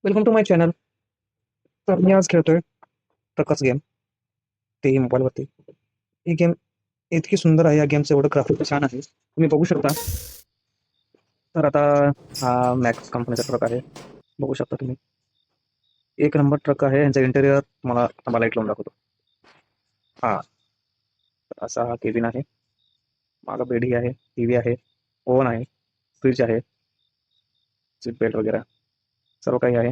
Welcome to my channel. तर मी आज खेळतोय ट्रकर्स गेम, तेही मोबाईलवरती. ही गेम इतकी सुंदर आहे, या गेमचं एवढं ग्राफिक छान आहे, तुम्ही बघू शकता. तर आता हा मॅक्स कंपनीचा ट्रक आहे, बघू शकता तुम्ही. एक नंबर ट्रक आहे. यांचा इंटेरियर मला एक लावून दाखवतो. हा, असा हा केबिन आहे. मागं बेडी आहे, टी व्ही आहे, ओव्हन आहे, फ्रीज आहे, सीट बेल्ट वगैरे सर्व काही आहे.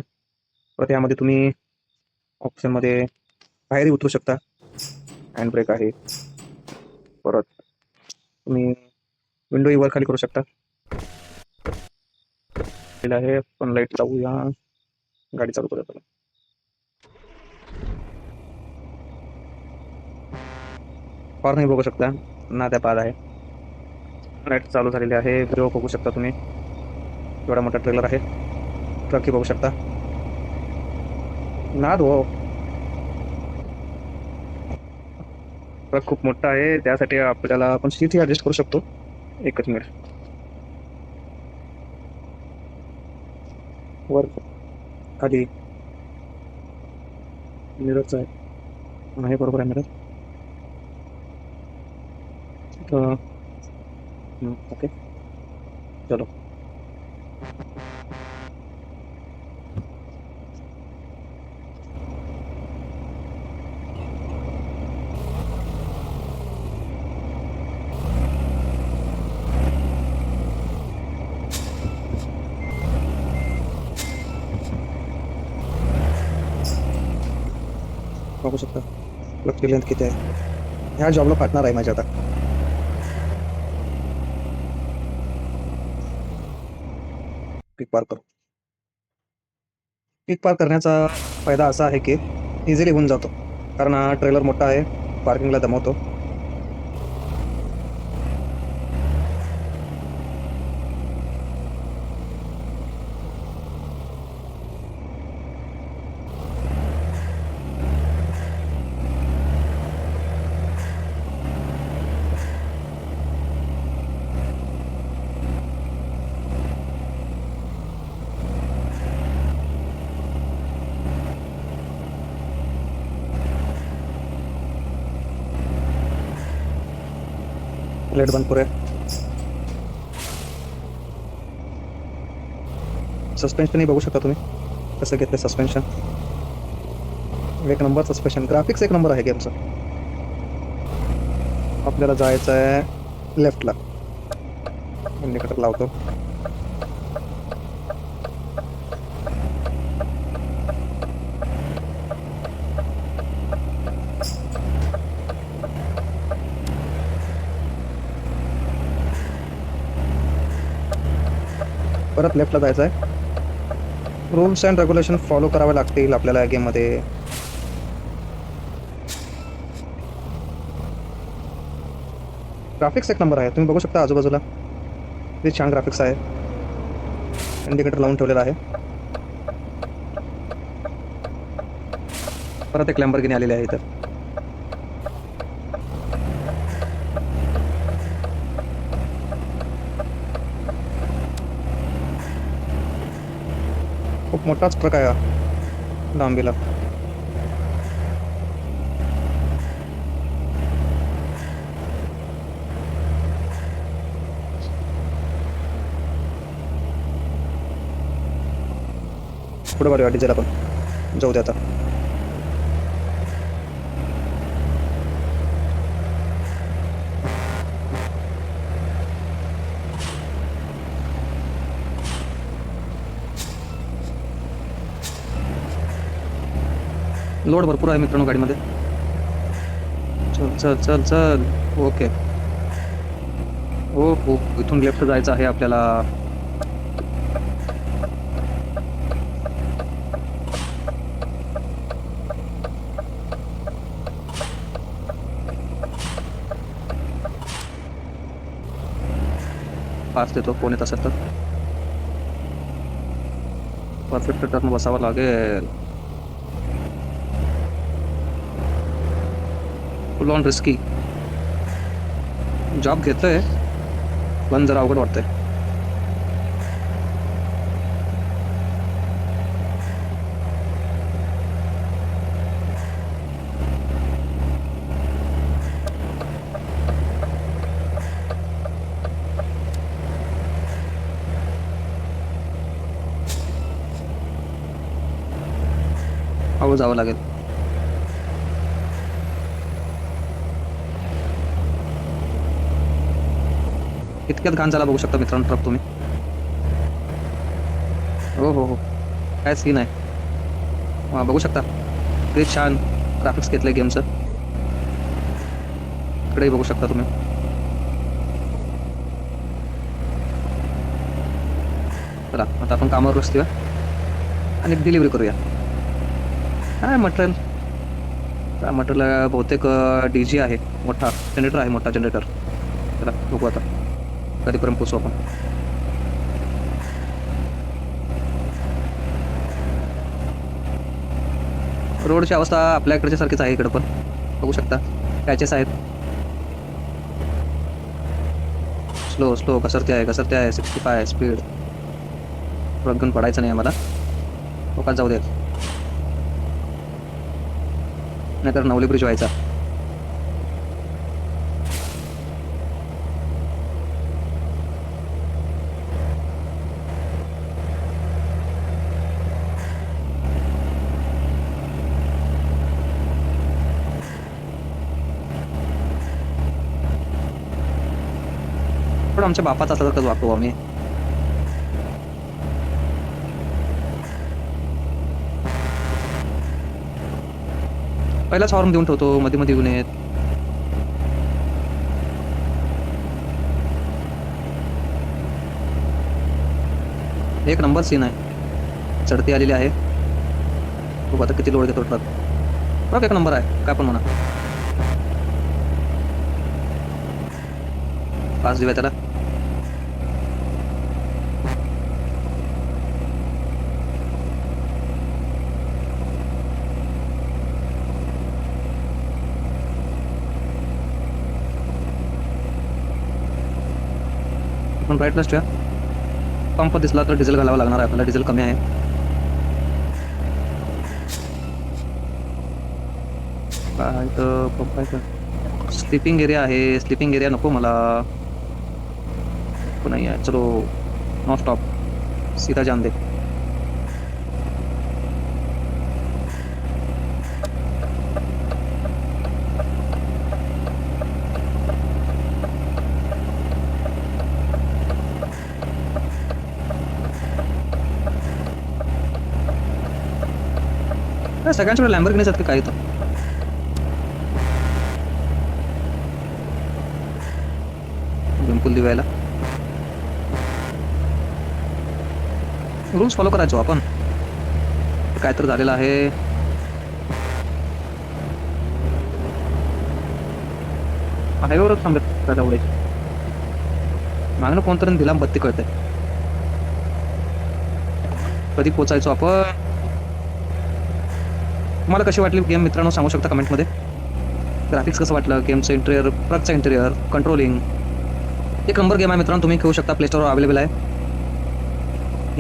परत यामध्ये तुम्ही ऑप्शनमध्ये बाहेरही उतरू शकता. हँड ब्रेक आहे. परत तुम्ही विंडोही वर खाली करू शकता. आहे पण लाईट लावूया, गाडी चालू करूया. हॉर्नही बघू शकता, ना त्या बाद आहे. लाईट चालू झालेली आहे. व्हिडिओ बघू शकता तुम्ही. एवढा मोठा ट्रेलर आहे. ट्रकही बघू शकता. ना दो ट्रक खूप मोठा आहे, त्यासाठी आपल्याला आपण सीटही ॲडजस्ट करू शकतो. एकच मिनिट. वर खाली मिररच आहे, नाही बरोबर आहे मिरर. ओके, चलो. बघू शकता ट्रकची लेंथ किती आहे. ह्या जॉबला पार्टनर आहे माझ्या. आता पिक पार्क करू. पिक पार्क करण्याचा फायदा असा आहे की इझिली होऊन जातो, कारण हा ट्रेलर मोठा आहे, पार्किंगला दमवतो. लाईट बंद करूया. सस्पेन्शनही बघू शकता तुम्ही कसं घेतलं सस्पेन्शन. एक नंबर सस्पेन्शन, ग्राफिक्स एक नंबर आहे गेमचं. आपल्याला जायचं आहे लेफ्टला. इंडिकेटर लावतो. परत लेफ्टला जायचं आहे. रूल्स अँड रेग्युलेशन फॉलो करावे लागतील आपल्याला या गेममध्ये. ग्राफिक्स एक नंबर आहे, तुम्ही बघू शकता आजूबाजूला किती छान ग्राफिक्स आहे. इंडिकेटर लावून ठेवलेला आहे. परत एक लॅम्बोर्गिनी आलेली आहे इथं. खूप मोठाच ट्रक आहे हा, लांबीला. पुढे गाडी डिझेल आपण जाऊ दे आता. लोड भरपूर आहे मित्रांनो गाडीमध्ये. चल चल चल चल. ओके. हो हो, इथून लेफ्ट जायचं आहे आपल्याला. फास्ट देतो, कोण येत असेल तर. परफेक्ट टर्न बसावं लागेल. फुल ऑन रिस्की जॉब घेतोय, पण जरा अवघड वाटतंय. हळू जावं लागेल. इतक्यात घाण झाला बघू शकता मित्रांनो ट्रक तुम्ही. हो हो हो, काय सीन आहे. बघू शकता किती छान ग्राफिक्स घेतलंय गेमचं. इकडेही बघू शकता तुम्ही. चला आता आपण कामावर बसूया आणि डिलिव्हरी करूया. काय मटेरियल बहुतेक DG आहे, मोठा जनरेटर आहे, मोठा जनरेटर. चला बघू आता कधीपर्यंत पोचू आपण. रोडची अवस्था आपल्या इकडच्या सारखीच आहे, इकडं पण बघू शकता पॅचेस आहेत. स्लो घसरते आहे 65 स्पीड. ट्रक घेऊन पडायचं नाही आम्हाला, लोकात जाऊ देत नाहीतर नवली ब्रिज व्हायचा. पण आमच्या बापाचा असल्यासारखंच वागतो आम्ही. पहिलाच हॉर्न देऊन ठेवतो, मध्ये मध्ये येऊन येत. एक नंबर सीन आहे. चढती आलेली आहे. बघू आता किती लोड घेतो ट्रक. एक नंबर आहे, काय पण म्हणा. पास देऊया त्याला. आपण ब्राईटनेस ठेवूया. पंप दिसला तर डिझेल घालावं लागणार आहे आपल्याला, डिझेल कमी आहे. काय तर पंप आहे तर स्लिपिंग एरिया आहे. स्लिपिंग एरिया नको मला, नाही आहे. चलो नो स्टॉप, सीधा जान दे. सगळ्यांच्याकडे लॅम्बोर्गिनीज आहेत का काय इथं. बिलकुल दिवायला रूल्स फॉलो करायचो आपण. काय तर झालेलं आहे. हायवेवरच थांबत एवढे. मागणं कोणतरी दिला बत्ती कळते. कधी पोचायचो आपण. तुम्हाला कशी वाटली गेम मित्रांनो सांगू शकता कमेंटमध्ये. ग्राफिक्स कसं वाटलं, गेमचं इंटेरियर, ट्रकचं इंटेरियर, कंट्रोलिंग. एक नंबर गेम आहे मित्रांनो, तुम्ही खेळू शकता. प्ले स्टोरवर अवेलेबल आहे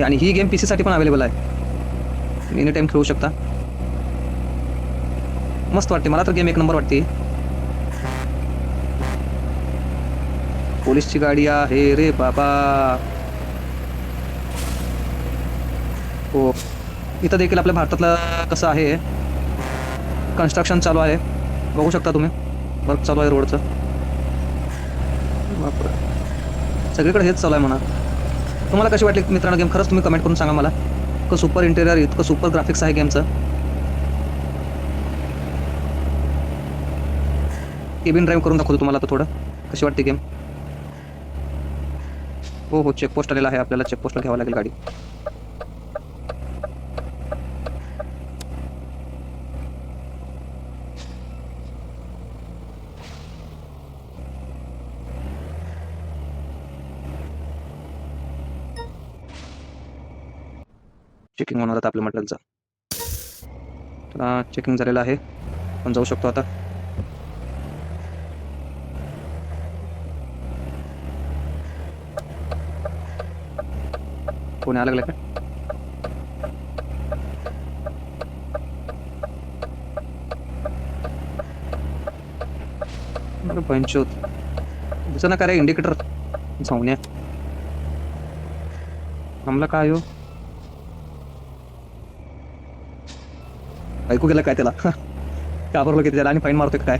आणि ही गेम PC साठी पण अवेलेबल आहे. एनी टाइम खेळू शकता. मस्त वाटते मला तर गेम, एक नंबर वाटते. पोलीसची गाडी आहे रे बाबा. हो, इथं देखील आपल्या भारतातलं कसं आहे, कन्स्ट्रक्शन चालू आहे. बघू शकता तुम्ही, वर्क चालू आहे रोडचं. सगळीकडे हेच चालू आहे म्हणा. तुम्हाला कशी वाटली मित्रांनो गेम, खरंच तुम्ही कमेंट करून सांगा मला. इतकं सुपर इंटेरियर, इतकं सुपर ग्राफिक्स आहे गेमचं. केबिन ड्राईव्ह करून दाखवतो तुम्हाला आता थोडं कशी वाटते गेम. हो चेकपोस्ट आलेला आहे, आपल्याला चेकपोस्टला घ्यावं लागेल गाडी. चेकिंग होणार आता आपल्या मटेरियलचं. चेकिंग झालेलं आहे, आपण जाऊ शकतो आता. कोणी आलं का. पंचोत दिसं ना का रे इंडिकेटर जाऊन थांबला काय हो. ऐकू गेलं काय त्याला घाबरलो किती त्याला आणि फाईन मारतोय का काय.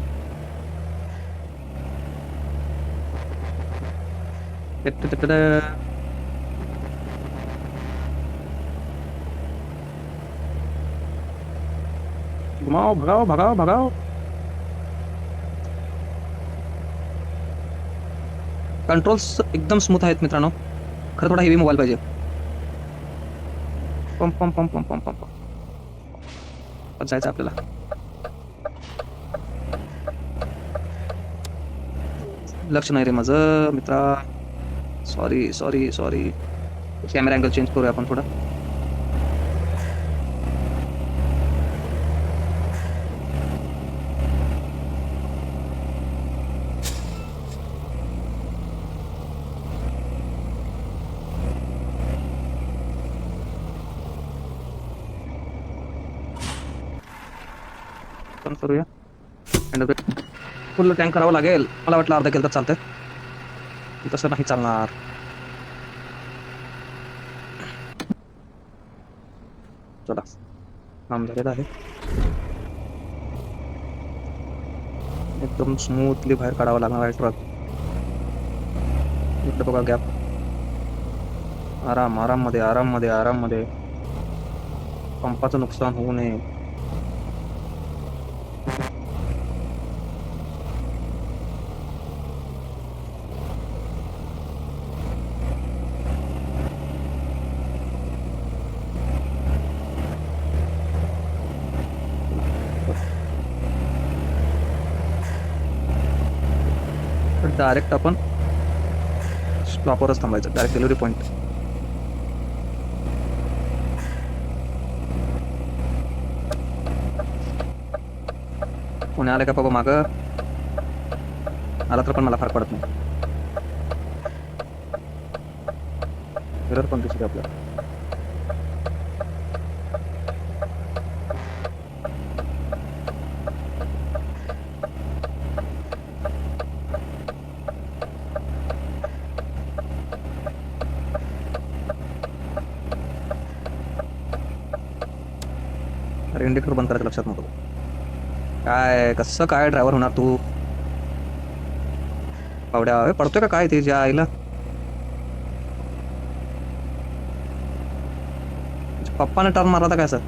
घुमाओ, भगाओ भगाओ भगाओ. कंट्रोल्स एकदम स्मूथ आहेत मित्रांनो. खरं थोडा हेवी मोबाईल पाहिजे. पम पम पम पम पम पम पम जायचं आपल्याला. लक्ष नाही रे माझं मित्रा. Sorry sorry sorry. Camera angle change करूया आपण थोडा. पण करूया. फुल टँक करावं लागेल. मला वाटलं अर्धा केलं तर चालतंय. तसं नाही चालणार. चला काम झालेलं आहे. एकदम स्मूथली बाहेर काढावं लागणार आहे ट्रक. इकडे बघा गॅप. आराम आराम मध्ये आराम मध्ये आराम मध्ये. पंपाचं नुकसान होऊ नये. डायरेक्ट आपण स्टॉपवरच थांबायचं. Direct delivery point. कोणी आलं का बाबा मागं. आला तर पण मला फरक पडत नाही. मिरर पण दिसते आपल्याला. अरे इंडिकेटर बंद करायचं लक्षात नव्हतं. काय कसं काय ड्रायव्हर होणार तू. पावड्या पडतोय का काय ते ज्या आईला. पप्पाने टर्न मारला होता काय सर.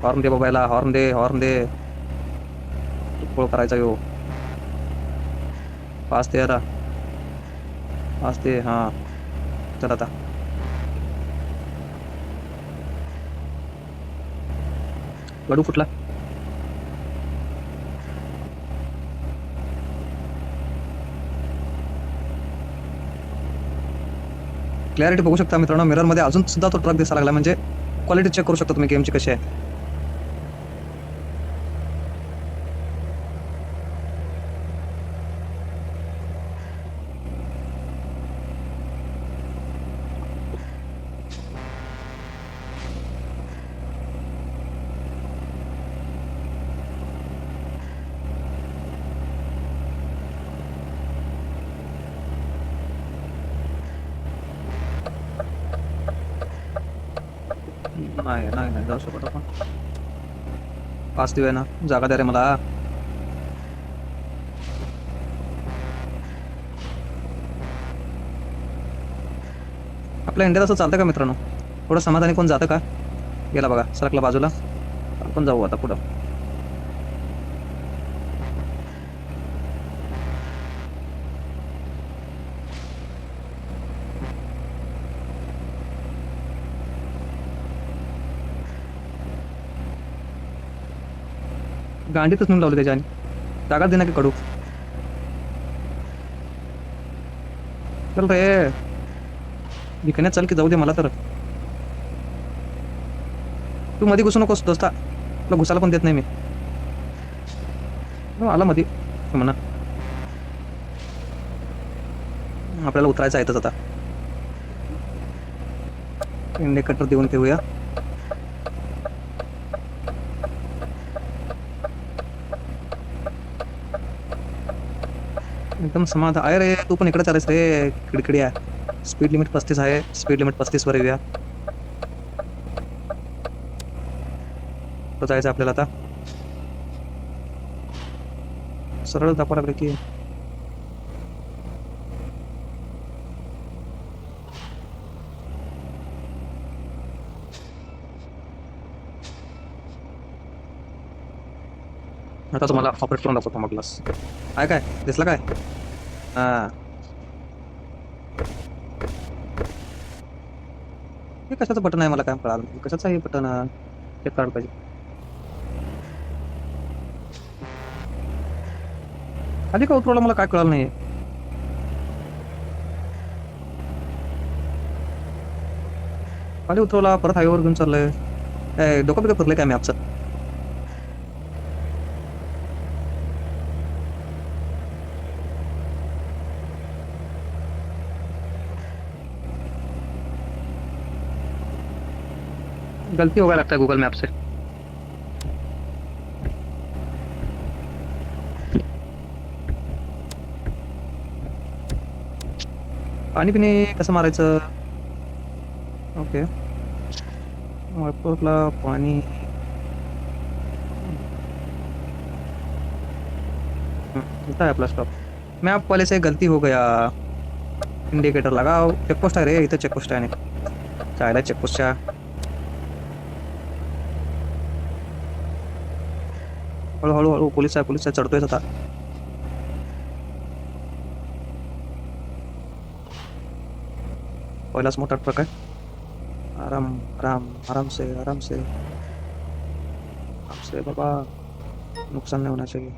हॉर्न दे बाबायला. हॉर्न दे हॉर्न दे. पोळ करायचा यो. पाच ते आता. पाच ते हा. चल आता. गडू फुटला. क्लॅरिटी बघू शकता मित्रांनो. मिरर मध्ये अजून सुद्धा तो ट्रक दिसायला लागला. म्हणजे क्वालिटी चेक करू शकता तुम्ही गेमची कशी आहे. नाही नाही नाही जाऊ शकत आपण. पाच देऊया ना. जागा द्या रे मला. आपल्या इंडियात असं चालतं का मित्रांनो. थोडं समाधानी कोण जातं का. गेला बघा सरकला बाजूला. आपण जाऊ आता पुढं. गांडीतच नेऊन लावलं त्याच्याने. जागा दे ना की कडू. चल रे. विकण्यात चल की जाऊ दे मला तर. तू मध्ये घुसू नकोस दोस्ता. तुला घुसायला पण देत नाही मी. आला मध्ये म्हणा. आपल्याला उतरायचं आहे आता. इंडिकेटर देऊन ठेवूया. एकदम समाधान आहे रे. तू पण इकडे चालायस रे. खिडखिडी आहे. स्पीड लिमिट 35 आहे. स्पीड लिमिट 35 वर येऊया. तर जायचं आपल्याला आता. सरळ दाखवा लागले की आता तुम्हाला ऑपरेट करून दाखवतो मग ग्लास. काय दिसला काय? हा, हे कशाचं बटन आहे मला काय कळालं नाही. कशाचं हे बटन चेक करायला पाहिजे. खाली का उतरवलं मला काय कळालं नाही. खाली उतरवला परत हायवेवर घेऊन चाललंय. डोकं बिकं फिरलंय काय मॅपचं? गलती हो गया लगता है गूगल मैप से. पाणी पिणे कसं मारायचं? ओके, वापरला पाणी. इतना है अपना स्टॉप. मैप वाले से गलती हो गया. इंडिकेटर लगाओ. चेकपोस्ट आहे रे इथं. चेकपोस्ट आहे नाही चायला चेकपोस्टच्या. हळूहळू हळू पोलीस आहे चढतोय आता. पहिलाच मोठा ट्रक आहे. आराम आराम आराम से आराम से आराम से बाबा, नुकसान नाही होना चाहिए.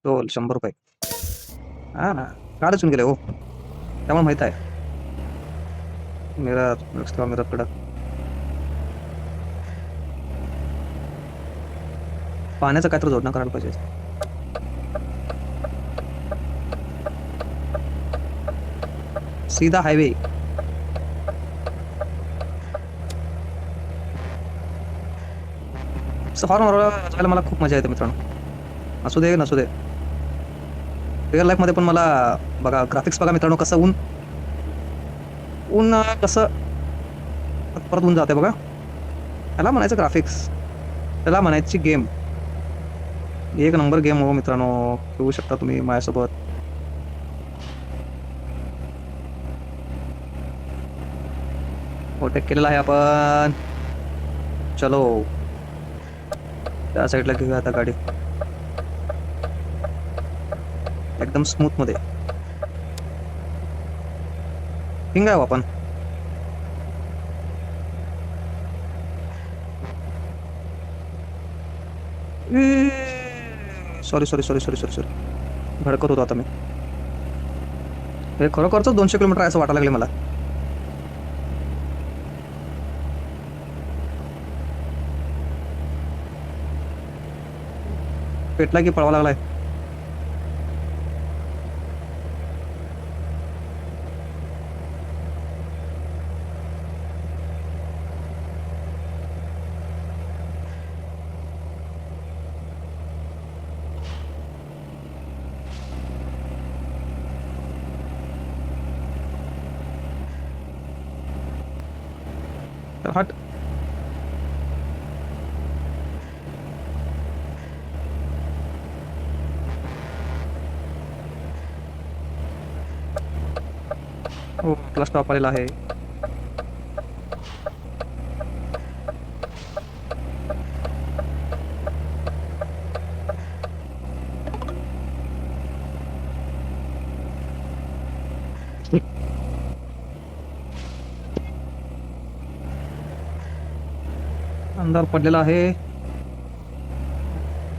टोल 100 रुपये. हा ना, काढच गेले हो, त्यामुळे माहित आहे. मिरर मिररकडं पाण्याचं काय तर जोडणं करायला पाहिजे. सीधा हायवे. हॉर्न वाजवायला मला खूप मजा येते मित्रांनो. असू दे नसू दे. रिअल लाईफ मध्ये पण मला बघा, ग्राफिक्स बघा मित्रांनो, कसं ऊन ऊन कसं परत ऊन जाते बघा. त्याला म्हणायचं ग्राफिक्स, त्याला म्हणायची गेम. एक नंबर गेम हो मित्रांनो, खेळू शकता तुम्ही माझ्यासोबत. ओटेक केलेला आहे आपण. चलो त्या साईडला घेऊया आता गाडी, एकदम स्मूथ मध्ये. हिंग आहे आपण. Sorry sorry sorry sorry sorry sorry भडकत होतो आता मी. हे खरोखरच 200 किलोमीटर आहे असं वाटायला लागले मला. पेटला की पळवा लागलाय. तर हट. हो, आपला स्टॉप आलेला आहे. अंधार पडलेला आहे.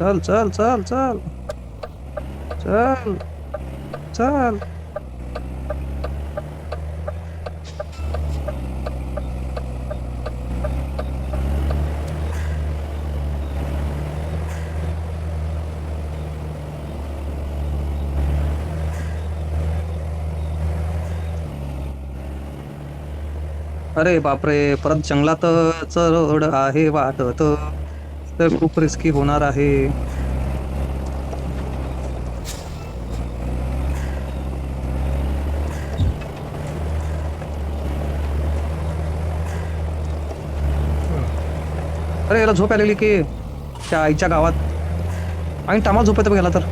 चल चल चल चल चल चल. अरे बापरे, परत जंगलात चढ आहे वाटत, तर खूप रिस्की होणार आहे. अरे अरे याला झोप आलेली की त्या आईच्या गावात आणि टामाला झोप येतं बघ याला तर.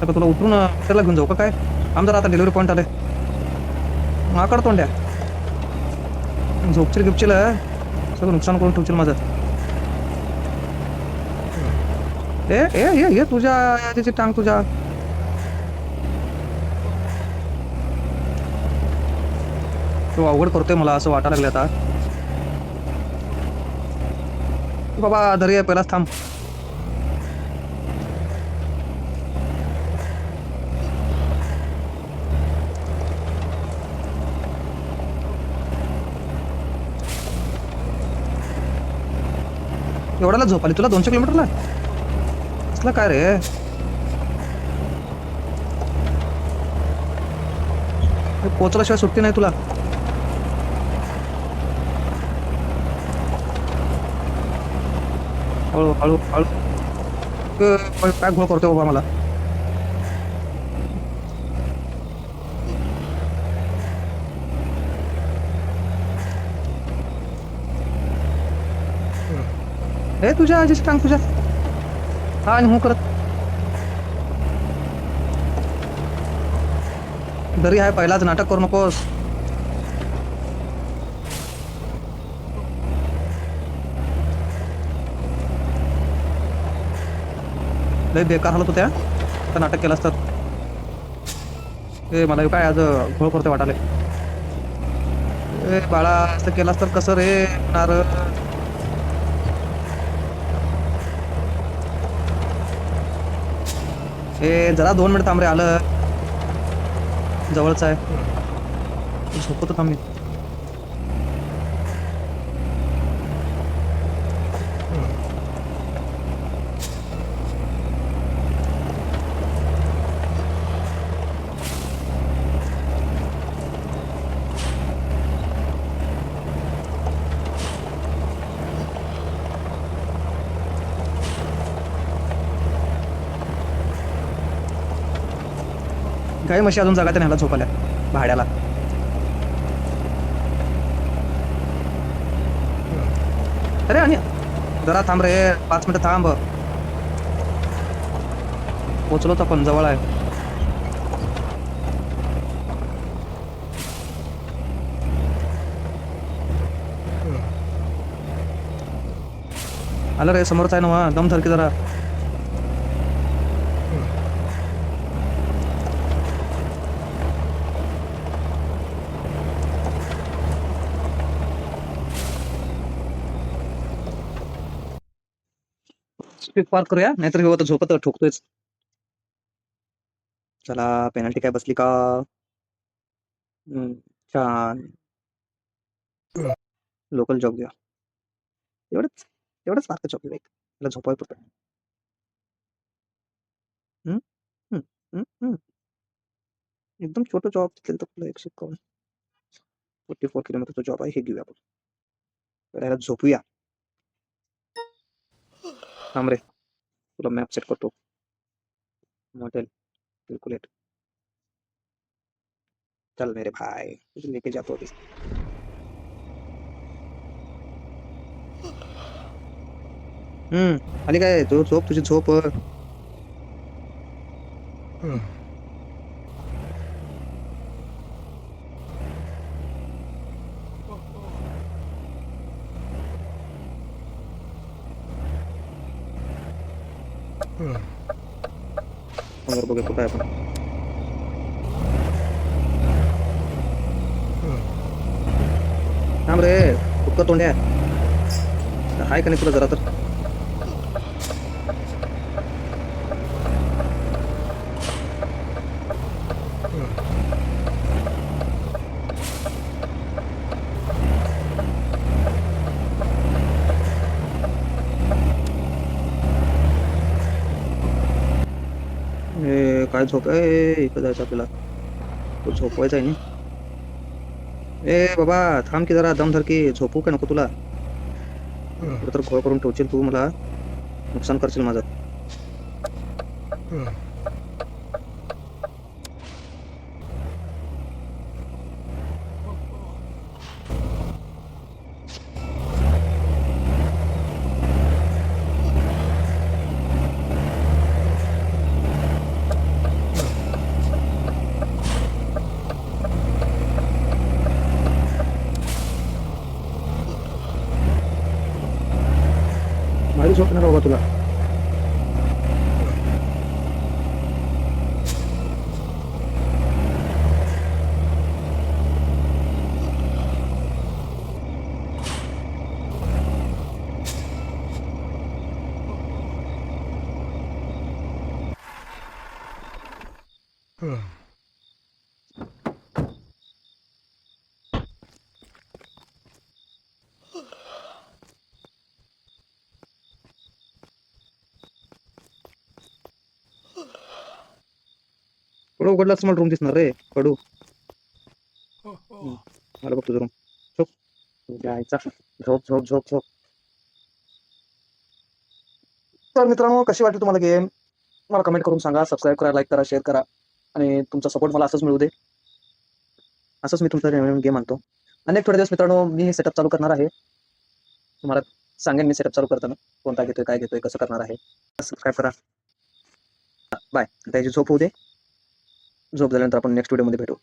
आता तुला उतरून हॉटेलला घेऊन जाऊ का काय? आमचं आता डिलिव्हरी पॉईंट आले. माकड तोंड्या झोपशील गिपशील सगळं नुकसान करून ठेवशील माझं. ए ए ये ये तुझ्या याची टांग तुझ्या. तो अवघड करतोय मला असं वाटायला लागलं आता. बाबा दर्या पहिलाच थांब. एवढ्याला झोप आली तुला 200 किलोमीटरला? असलं काय रे? पोचल्याशिवाय सुट्टी नाही तुला. हळू हळू हळू काय घोळ करतोय बाबा मला. हे तुझ्या आजीची टांग तुझ्या. हा आणि हो करत दरी आहे पहिलाच नाटक करू नकोस. लय बेकार हालत होत्या आता नाटक केलं असतात. ए मला काय आज घोळ करतोय वाटाले. ए बाळा असं केलं असतं कसं रे होणार. ए जरा 2 मिनिट थांब रे आलं. जवळच आहे झोपतो थांब मी. काही म्हशी अजून जगात न्यायला झोपाल्या भाड्याला. अरे आणि जरा थांब रे 5 मिनिटं थांब. पोचलो तर पण जवळ आहे. आलं रे समोरच आहे ना दम धर की जरा. स्पीक पार्क करूया नाहीतर हे झोपत ठोकतोयच. चला पेनल्टी काय बसली का? छान लोकल जॉब घ्या. एवढंच एवढंच मार्क जॉब घ्या त्याला झोपाय पुरतं. एकदम छोटं जॉब तिथलं तर तुला 44 किलोमीटरचा जॉब आहे हे घेऊया आपण. त्याला झोपूया. थांब रे तुला मॅप सेट करतो. Model calculate. चल मेरे भाई तुझे लेके जातो अभी. आली काय तू झोप तुझी झोप. समोर बघा कुठं आहे आपण. थांब रे कुठं तोंड्या हाय का नाही तुला जरा तर. काय झोप इकडं जायचं आपल्याला. तो झोपवायचा आहे ना. ए बाबा थांब की जरा दम धर की. झोपू का नको तुला? तर घोळ करून ठेवशील तू मला. नुकसान करशील माझं. झोप येणार बाबा तुला. कडू उघडलाच मला रूम दिसणार रे कडू. मला बघ तुझं रूम. झोप जायचा. झोप झोप झोप झोप. तर मित्रांनो, कशी वाटली तुम्हाला गेम मला कमेंट करून सांगा. सबस्क्राईब करा, लाईक करा, शेअर करा आणि तुमचा सपोर्ट मला असंच मिळू दे. असंच मी तुमचा गेम आणतो. अनेक थोडे दिवस मित्रांनो मी हे सेटअप चालू करणार आहे. तुम्हाला सांगेन मी सेटअप चालू करताना कोणता घेतोय, काय घेतोय, कसं करणार आहे. सबस्क्राईब करा. बाय. त्याची झोप होऊ दे. झोप झाल्यानंतर आपण नेक्स्ट व्हिडिओमध्ये भेटू.